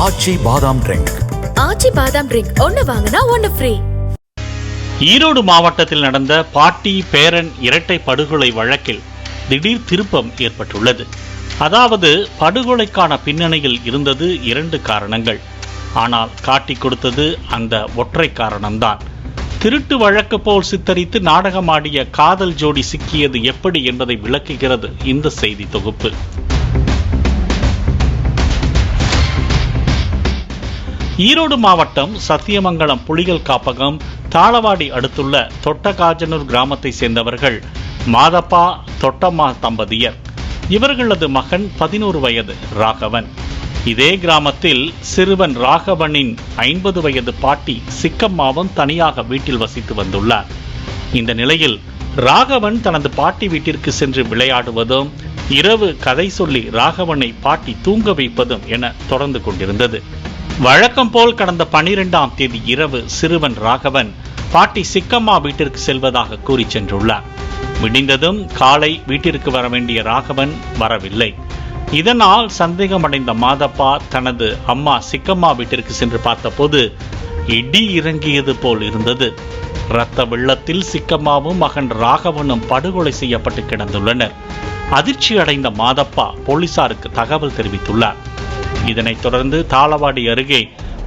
ஆச்சி பாதாம் ட்ரிங்க். ஆச்சி பாதாம் ட்ரிங்க் ஒன்னு வாங்கினா ஒன்னு ஃப்ரீ. ஈரோடு மாவட்டத்தில் நடந்த பாட்டி பேரன் இரட்டை படுகொலை வழக்கில் திடீர் திருப்பம் ஏற்பட்டுள்ளது. அதாவது படுகொலைக்கான பின்னணியில் இருந்தது 2 காரணங்கள். ஆனால் காட்டி கொடுத்தது அந்த ஒற்றை காரணம்தான். திருட்டு வழக்கு போல் சித்தரித்து நாடகமாடிய காதல் ஜோடி சிக்கியது எப்படி என்பதை விளக்குகிறது இந்த செய்தி தொகுப்பு. ஈரோடு மாவட்டம் சத்தியமங்கலம் புலிகள் காப்பகம் தாளவாடி அடுத்துள்ள தொட்டகாஜனூர் கிராமத்தை சேர்ந்தவர்கள் மாதப்பா தொட்டம்மா தம்பதியர். இவர்களது மகன் 11 வயது ராகவன். இதே கிராமத்தில் சிறுவன் ராகவனின் 50 வயது பாட்டி சிக்கம்மாவும் தனியாக வீட்டில் வசித்து வந்துள்ளார். இந்த நிலையில் ராகவன் தனது பாட்டி வீட்டிற்கு சென்று விளையாடுவதும் இரவு கதை சொல்லி ராகவனை பாட்டி தூங்க வைப்பதும் என தொடர்ந்து கொண்டிருந்தது. வழக்கம் போல் கடந்த 12ஆம் தேதி இரவு சிறுவன் ராகவன் பாட்டி சிக்கம்மா வீட்டிற்கு செல்வதாக கூறி சென்றுள்ளார். விடிந்ததும் காலை வீட்டிற்கு வர வேண்டிய ராகவன் வரவில்லை. இதனால் சந்தேகமடைந்த மாதப்பா தனது அம்மா சிக்கம்மா வீட்டிற்கு சென்று பார்த்தபோது இடி இறங்கியது போல் இருந்தது. இரத்த வெள்ளத்தில் சிக்கம்மாவும் மகன் ராகவனும் படுகொலை செய்யப்பட்டு கிடந்துள்ளனர். அதிர்ச்சி அடைந்த மாதப்பா போலீசாருக்கு தகவல் தெரிவித்துள்ளார். இதனைத் தொடர்ந்து தாளவாடி அருகே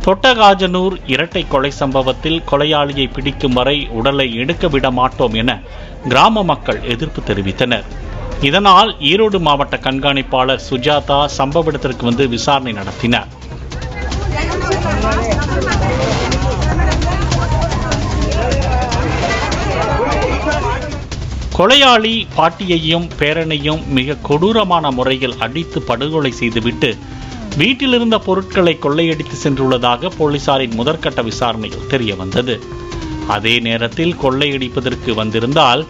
தொட்டகாஜனூர் இரட்டை கொலை சம்பவத்தில் கொலையாளியை பிடிக்கும் வரை உடலை எடுக்க விட மாட்டோம் என கிராம மக்கள் எதிர்ப்பு தெரிவித்தனர். இதனால் ஈரோடு மாவட்ட கண்காணிப்பாளர் சுஜாதா சம்பவ இடத்திற்கு வந்து விசாரணை நடத்தினார். கொலையாளி பாட்டியையும் பேரனையும் மிக கொடூரமான முறையில் அடித்து படுகொலை செய்துவிட்டு வீட்டிலிருந்த பொருட்களை கொள்ளையடித்து சென்றுள்ளதாக போலீசாரின் முதற்கட்ட விசாரணையில் தெரிய வந்தது. அதே நேரத்தில் கொள்ளையடிப்பதற்கு வந்திருந்தால்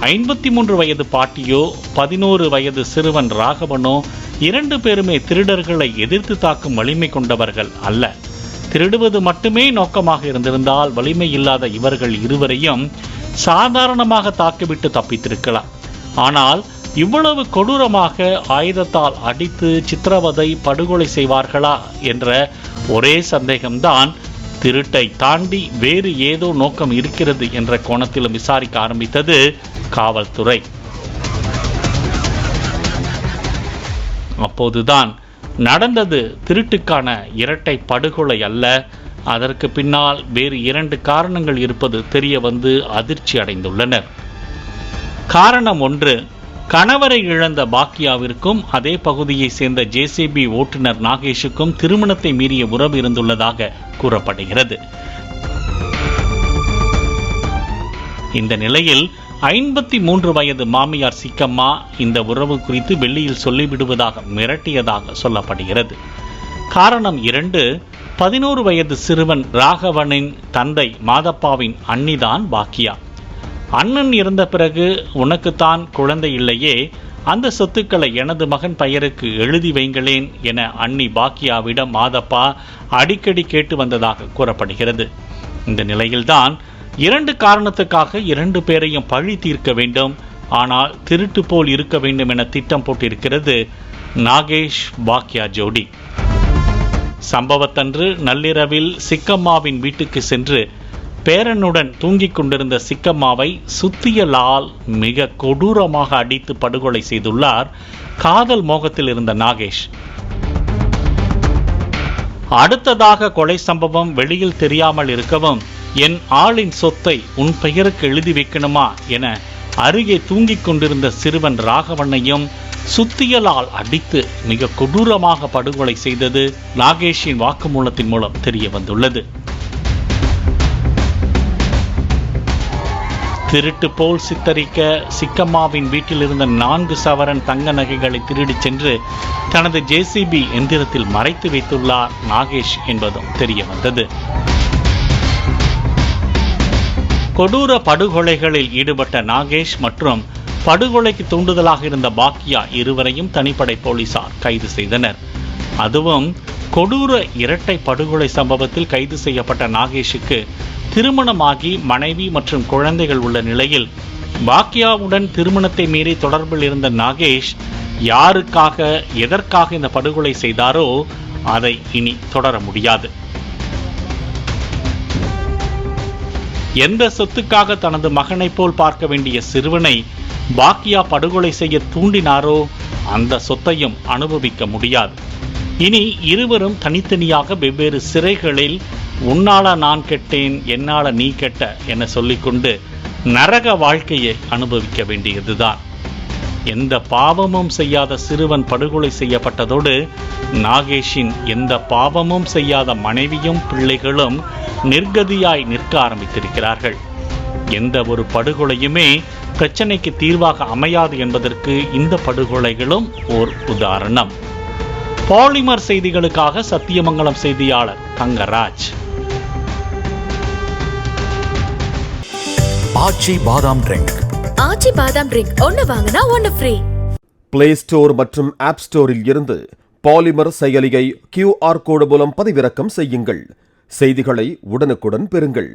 53 வயது பாட்டியோ 11 வயது சிறுவன் ராகவனோ 2 பேருமே திருடர்களை எதிர்த்து தாக்கும் வலிமை கொண்டவர்கள் அல்ல. திருடுவது மட்டுமே நோக்கமாக இருந்திருந்தால் வலிமை இல்லாத இவர்கள் இருவரையும் சாதாரணமாக தாக்கிவிட்டு தப்பித்திருக்கலாம். ஆனால் இவ்வளவு கொடூரமாக ஆயுதத்தால் அடித்து சித்திரவதை படுகொலை செய்வார்களா என்ற ஒரே சந்தேகம்தான் திருட்டை தாண்டி வேறு ஏதோ நோக்கம் இருக்கிறது என்ற கோணத்திலும் விசாரிக்க ஆரம்பித்தது காவல்துறை. அப்போதுதான் நடந்தது திருட்டுக்கான இரட்டை படுகொலை அல்ல, அதற்கு பின்னால் வேறு 2 காரணங்கள் இருப்பது தெரிய வந்து அதிர்ச்சி அடைந்துள்ளனர். காரணம் 1, கணவரை இழந்த பாக்கியாவிற்கும் அதே பகுதியை சேர்ந்த ஜேசிபி ஓட்டுநர் நாகேஷுக்கும் திருமணத்தை மீறிய உறவு இருந்துள்ளதாக கூறப்படுகிறது. இந்த நிலையில் 53 வயது மாமியார் சிக்கம்மா இந்த உறவு குறித்து வெள்ளியில் சொல்லிவிடுவதாக மிரட்டியதாக சொல்லப்படுகிறது. காரணம் 2, 11 வயது சிறுவன் ராகவனின் தந்தை மாதப்பாவின் அண்ணிதான் பாக்கியா. அண்ணன் இறந்த பிறகு உனக்குத்தான் குழந்தை இல்லையே, அந்த சொத்துக்களை எனது மகன் பெயருக்கு எழுதி வைங்களேன் என அண்ணி பாக்கியாவிடம் மாதப்பா அடிக்கடி கேட்டு வந்ததாக கூறப்படுகிறது. இந்த நிலையில்தான் 2 காரணத்துக்காக 2 பேரையும் பழி தீர்க்க வேண்டும், ஆனால் திருட்டு போல் இருக்க வேண்டும் என திட்டம் போட்டிருக்கிறது நாகேஷ் பாக்கியா ஜோடி. சம்பவத்தன்று நள்ளிரவில் சிக்கம்மாவின் வீட்டுக்கு சென்று பேரனுடன் தூங்கிக் கொண்டிருந்த சிக்கம்மாவை சுத்தியலால் மிக கொடூரமாக அடித்து படுகொலை செய்துள்ளார் காதல் மோகத்தில் இருந்த நாகேஷ். அடுத்ததாக கொலை சம்பவம் வெளியில் தெரியாமல் இருக்கவும் என் ஆளின் சொத்தை உன் பெயருக்கு எழுதி வைக்கணுமா என அருகே தூங்கிக் கொண்டிருந்த சிறுவன் ராகவனையும் சுத்தியலால் அடித்து மிக கொடூரமாக படுகொலை செய்தது நாகேஷின் வாக்குமூலத்தின் மூலம் தெரிய வந்துள்ளது. திருட்டு போல் சித்தரிக்க சிக்கம்மாவின் வீட்டில் இருந்த 4 சவரன் தங்க நகைகளை திருடிச் சென்று தனது ஜேசிபி எந்திரத்தில் மறைத்து வைத்துள்ளார் நாகேஷ் என்பதும் தெரிய வந்தது. கொடூர படுகொலைகளில் ஈடுபட்ட நாகேஷ் மற்றும் படுகொலைக்கு தூண்டுதலாக இருந்த பாக்கியா இருவரையும் தனிப்படை போலீசார் கைது செய்தனர். அதுவும் கொடூர இரட்டை படுகொலை சம்பவத்தில் கைது செய்யப்பட்ட நாகேஷுக்கு திருமணமாகி மனைவி மற்றும் குழந்தைகள் உள்ள நிலையில் பாக்கியாவுடன் திருமணத்தை மீறி தொடர்பில் இருந்த நாகேஷ் யாருக்காக எதற்காக இந்த படுகொலை செய்தாரோ அதை இனி தொடர முடியாது. எந்த சொத்துக்காக தனது மகனைப் போல் பார்க்க வேண்டிய சிறுவனை பாக்கியா படுகொலை செய்ய தூண்டினாரோ அந்த சொத்தையும் அனுபவிக்க முடியாது. இனி இருவரும் தனித்தனியாக வெவ்வேறு சிறைகளில் உன்னால நான் கெட்டேன், என்னால நீ கெட்ட என சொல்லிக்கொண்டு நரக வாழ்க்கையை அனுபவிக்க வேண்டியதுதான். எந்த பாவமும் செய்யாத சிறுவன் படுகொலை செய்யப்பட்டதோடு நாகேஷின் எந்த பாவமும் செய்யாத மனைவியும் பிள்ளைகளும் நிர்கதியாய் நிற்க ஆரம்பித்திருக்கிறார்கள். எந்த ஒரு படுகொலையுமே பிரச்சனைக்கு தீர்வாக அமையாது என்பதற்கு இந்த படுகொலைகளும் ஓர் உதாரணம். பாலிமர் செய்திகளுக்காக சத்தியமங்கலம் செய்தியாளர் தங்கராஜ். ஆச்சி பாதாம் ட்ரிங்க். ஆச்சி பாதாம் ட்ரிங்க் ஒன்னு வாங்கினா ஒன்னு ஃப்ரீ. பிளே ஸ்டோர் மற்றும் ஆப் ஸ்டோரில் இருந்து பாலிமர் செயலியை QR கோடு மூலம் பதிவிறக்கம் செய்யுங்கள். செய்திகளை உடனுக்குடன் பெறுங்கள்.